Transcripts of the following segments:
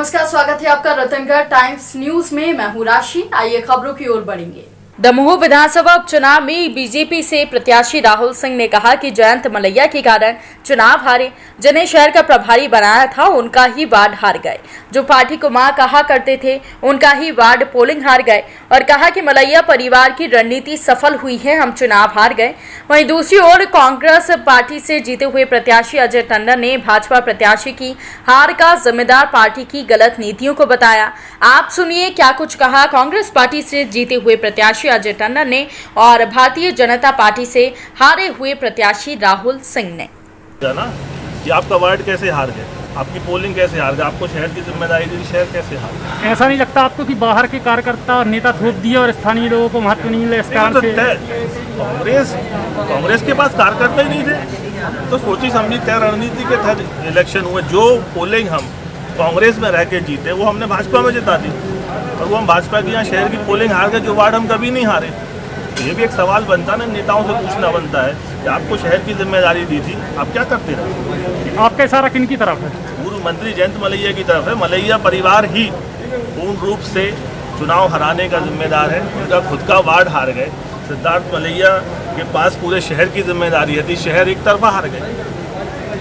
नमस्कार, स्वागत है आपका रतनगढ़ टाइम्स न्यूज में। मैं हूं राशि। आइए खबरों की ओर बढ़ेंगे। दमोह विधानसभा उपचुनाव में बीजेपी से प्रत्याशी राहुल सिंह ने कहा कि जयंत मलैया के कारण चुनाव हारे। जिन्हें शहर का प्रभारी बनाया था उनका ही वार्ड हार गए। जो पार्टी को मां कहा करते थे उनका ही वार्ड पोलिंग हार गए और कहा कि मलैया परिवार की रणनीति सफल हुई है, हम चुनाव हार गए। वहीं दूसरी ओर कांग्रेस पार्टी से जीते हुए प्रत्याशी अजय टंडन ने भाजपा प्रत्याशी की हार का जिम्मेदार पार्टी की गलत नीतियों को बताया। आप सुनिए क्या कुछ कहा कांग्रेस पार्टी से जीते हुए प्रत्याशी अजय टंडन ने और भारतीय जनता पार्टी से हारे हुए प्रत्याशी राहुल सिंह ने। कि आपका वार्ड कैसे हार गए, आपकी पोलिंग कैसे हार गए, आपको शहर की जिम्मेदारी दी, शहर कैसे हार गए? ऐसा नहीं लगता आपको कि बाहर के कार्यकर्ता और नेता थोप दिए और स्थानीय लोगों को महत्व नहीं मिले? इस कारण से कांग्रेस के पास कार्यकर्ता ही नहीं थे, तो सोची समझी तय रणनीति के तहत इलेक्शन हुए। जो पोलिंग हम कांग्रेस में रह के जीते वो हमने भाजपा में जिता दी और वो हम भाजपा की यहाँ शहर की पोलिंग हार गए, जो वार्ड हम कभी नहीं हारे। तो ये भी एक सवाल बनता है ना, नेताओं से पूछना बनता है कि आपको शहर की जिम्मेदारी दी थी, आप क्या करते रहे? आपका इशारा किन की तरफ है? पूर्व मंत्री जयंत मलैया की तरफ है। मलैया परिवार ही पूर्ण रूप से चुनाव हराने का जिम्मेदार है। उनका खुद का वार्ड हार गए। सिद्धार्थ मलैया के पास पूरे शहर की जिम्मेदारी थी, शहर एक तरफा हार गए।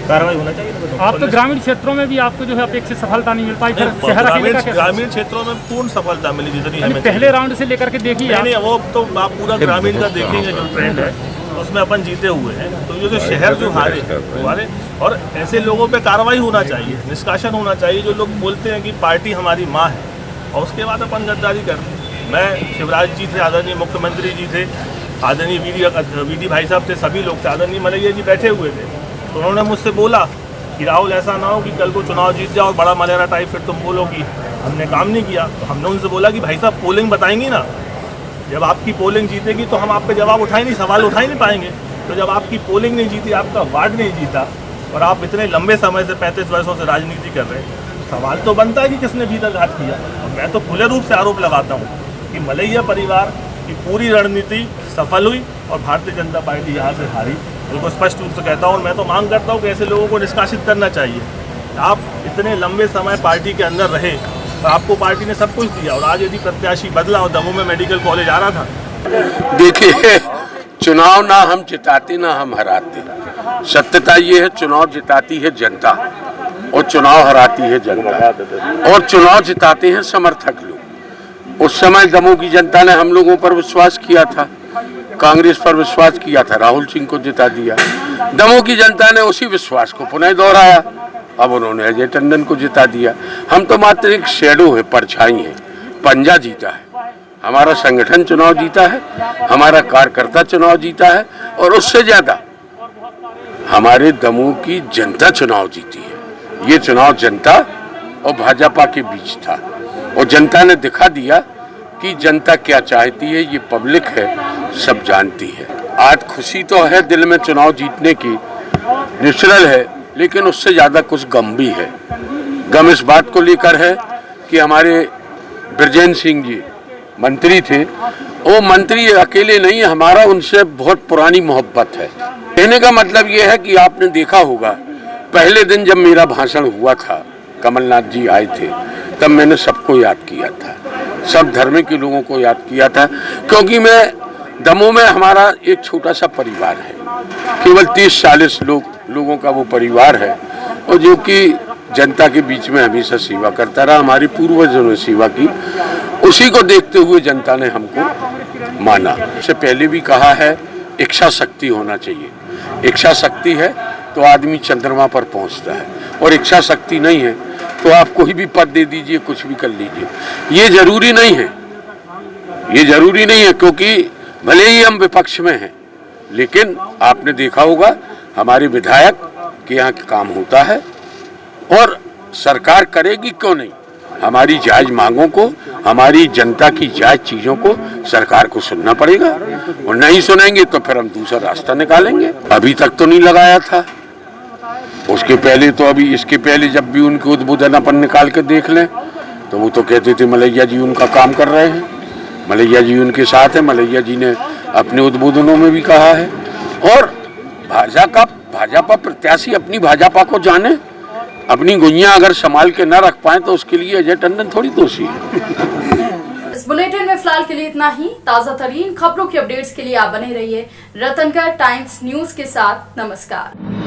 कार्रवाई होना चाहिए। आप तो ग्रामीण क्षेत्रों में भी आपको जो है अपेक्षित सफलता नहीं मिल पाई। ग्रामीण क्षेत्रों में पूर्ण सफलता मिली जितनी हमें पहले राउंड से लेकर के देखिए। नहीं, वो तो आप पूरा ग्रामीण का देखेंगे जो ट्रेंड है उसमें अपन जीते हुए हैं। तो ये जो शहर जो हारे और ऐसे लोगों पे कार्रवाई होना चाहिए, निष्कासन होना चाहिए। जो लोग बोलते हैं कि पार्टी हमारी माँ है और उसके बाद अपन गद्दारी करते हैं। मैं शिवराज जी थे, आदरणीय मुख्यमंत्री जी थे, आदरणीय वीडी भाई साहब थे, सभी लोग थे, आदरणीय मलैया जी बैठे हुए थे। तो उन्होंने मुझसे बोला कि राहुल ऐसा ना हो कि कल को चुनाव जीत जाओ, बड़ा मलेरा टाइप फिर तुम बोलो कि हमने काम नहीं किया। तो हमने उनसे बोला कि भाई साहब पोलिंग बताएंगी ना, जब आपकी पोलिंग जीतेगी तो हम आप पे जवाब उठा ही नहीं, सवाल उठा ही नहीं पाएंगे। तो जब आपकी पोलिंग नहीं जीती, आपका वार्ड नहीं जीता और आप इतने लंबे समय से 35 वर्षों से राजनीति कर रहे हैं, तो सवाल तो बनता है कि किसने भीतरघात किया। और मैं तो खुले रूप से आरोप लगाता हूँ कि मलैया परिवार की पूरी रणनीति सफल हुई और भारतीय जनता पार्टी यहाँ से हारी। उनको स्पष्ट रूप से कहता हूँ और मैं तो मांग करता हूँ कि ऐसे लोगों को निष्कासित करना चाहिए। आप इतने लंबे समय पार्टी के अंदर रहे और आपको पार्टी ने सब कुछ दिया और आज यदि प्रत्याशी बदला और दमोह में मेडिकल कॉलेज आ रहा था। देखिए, चुनाव ना हम जिताते ना हम हराते। सत्यता ये है, चुनाव जिताती है जनता और चुनाव हराती है जनता, और चुनाव जिताते हैं समर्थक लोग। उस समय दमोह की जनता ने हम लोगों पर विश्वास किया था, कांग्रेस पर विश्वास किया था, राहुल सिंह को जिता दिया। दमोह की जनता ने उसी विश्वास को पुनः दोहराया, अब उन्होंने अजय टंडन को जिता दिया। हम तो मात्र एक शैडो है, परछाई है। पंजा जीता है, हमारा संगठन चुनाव जीता है, हमारा कार्यकर्ता चुनाव जीता है और उससे ज्यादा हमारे दमोह की जनता चुनाव जीती है। ये चुनाव जनता और भाजपा के बीच था और जनता ने दिखा दिया कि जनता क्या चाहती है। ये पब्लिक है, सब जानती है। आज खुशी तो है दिल में चुनाव जीतने की, नेचुरल है, लेकिन उससे ज़्यादा कुछ गम भी है। गम इस बात को लेकर है कि हमारे ब्रजेंद्र सिंह जी मंत्री थे, वो मंत्री अकेले नहीं, हमारा उनसे बहुत पुरानी मोहब्बत है। कहने का मतलब ये है कि आपने देखा होगा पहले दिन जब मेरा भाषण हुआ था, कमलनाथ जी आए थे, तब मैंने सबको याद किया था, सब धर्म के लोगों को याद किया था, क्योंकि मैं दमोह में हमारा एक छोटा सा परिवार है, केवल 30-40 लोगों का वो परिवार है और जो कि जनता के बीच में हमेशा सेवा करता रहा। हमारे पूर्वजों ने सेवा की, उसी को देखते हुए जनता ने हमको माना। इससे पहले भी कहा है, इच्छा शक्ति होना चाहिए। इच्छा शक्ति है तो आदमी चंद्रमा पर पहुंचता है और इच्छा शक्ति नहीं है तो आप कोई भी पद दे दीजिए, कुछ भी कर लीजिए। ये जरूरी नहीं है, ये जरूरी नहीं है, क्योंकि भले ही हम विपक्ष में हैं, लेकिन आपने देखा होगा हमारे विधायक के यहाँ काम होता है और सरकार करेगी क्यों नहीं। हमारी जायज मांगों को, हमारी जनता की जायज चीजों को सरकार को सुनना पड़ेगा और नहीं सुनेंगे तो फिर हम दूसरा रास्ता निकालेंगे। अभी तक तो नहीं लगाया था, उसके पहले तो अभी इसके पहले जब भी उनके उद्बोधन अपन निकाल के देख लें तो वो तो कहते थे मलैया जी उनका काम कर रहे हैं, मलैया जी उनके साथ है। मलैया जी ने अपने उद्बोधनों में भी कहा है। और भाजपा प्रत्याशी अपनी भाजपा को जाने, अपनी गुइयां अगर संभाल के न रख पाए तो उसके लिए अजय टंडन थोड़ी दोषी है। इस बुलेटिन में फिलहाल के लिए इतना ही। ताजा तरीन खबरों की अपडेट्स के लिए आप बने रहिए रतनगढ़ टाइम्स न्यूज के साथ। नमस्कार।